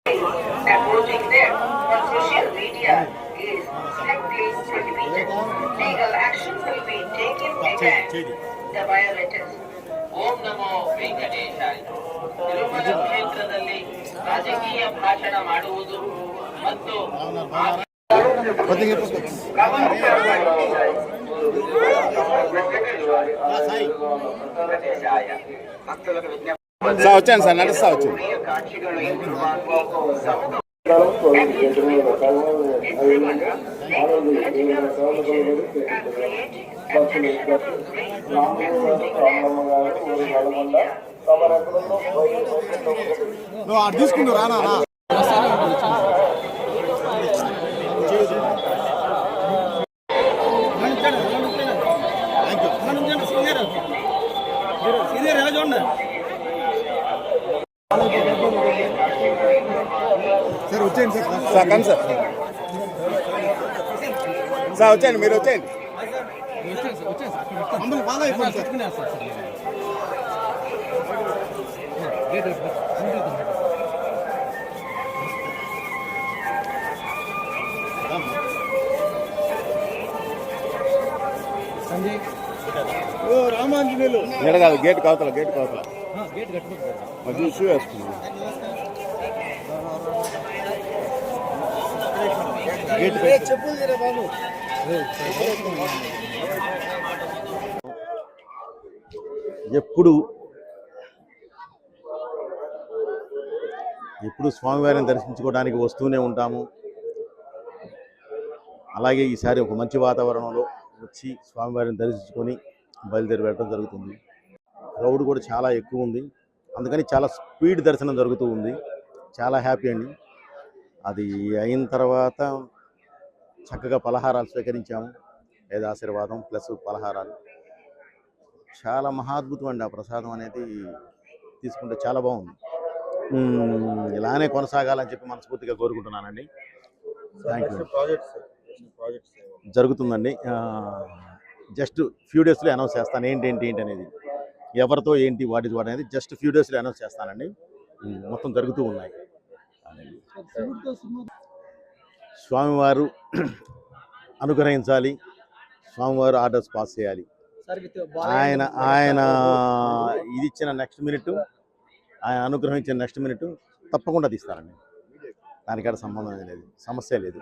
Approaching them on social media is strictly prohibited. Legal action will be taken against the violators. ಓಂ ನಮೋ ವೆಂಕಟೇಶಾಯ. ತಿರುಮಲ ಕ್ಷೇತ್ರದಲ್ಲಿ ರಾಜಕೀಯ ಭಾಷಣ ಮಾಡುವುದು ಮತ್ತು వచ్చాను సార్ నడుస్తా వచ్చాను నువ్వు అటు తీసుకుంటూ రానా సీనియర్ ఎలా చూడండి సార్ వచ్చేయండి సార్ కానీ సార్ సార్ వచ్చేయండి మీరు వచ్చేయండి మమ్మల్ని బాగా అయిపోయింది సార్ ఓ రామాంజనేయులు కాదు గేట్ కావతల చూసి వేసుకున్నాం ఎప్పుడు స్వామివారిని దర్శించుకోవడానికి వస్తూనే ఉంటాము. అలాగే ఈసారి ఒక మంచి వాతావరణంలో వచ్చి స్వామివారిని దర్శించుకొని బయలుదేరి వెళ్ళడం జరుగుతుంది. క్రౌడ్ కూడా చాలా ఎక్కువ ఉంది, అందుకని చాలా స్పీడ్ దర్శనం జరుగుతూ ఉంది. చాలా హ్యాపీ అండి. అది అయిన తర్వాత చక్కగా పలహారాలు స్వీకరించాము. వేదాశీర్వాదం ప్లస్ పలహారాలు చాలా మహాద్భుతం అండి. ఆ ప్రసాదం అనేది తీసుకుంటే చాలా బాగుంది. ఇలానే కొనసాగాలని చెప్పి మనస్ఫూర్తిగా కోరుకుంటున్నానండి. Thank you. జరుగుతుందండి. జస్ట్ ఫ్యూ డేస్లో అనౌన్స్ చేస్తాను ఏంటి అనేది, ఎవరితో ఏంటి వాట్ ఇస్ వాట్ అనేది జస్ట్ ఫ్యూ డేస్లో అనౌన్స్ చేస్తానండి. మొత్తం జరుగుతూ ఉన్నాయి. స్వామివారు అనుగ్రహించాలి, స్వామివారు ఆర్డర్స్ పాస్ చేయాలి. ఆయన ఇది ఇచ్చిన నెక్స్ట్ మినిట్, ఆయన అనుగ్రహించిన నెక్స్ట్ మినిట్ తప్పకుండా తీస్తారండి. దానికాడ సంబంధం లేదు, సమస్య లేదు.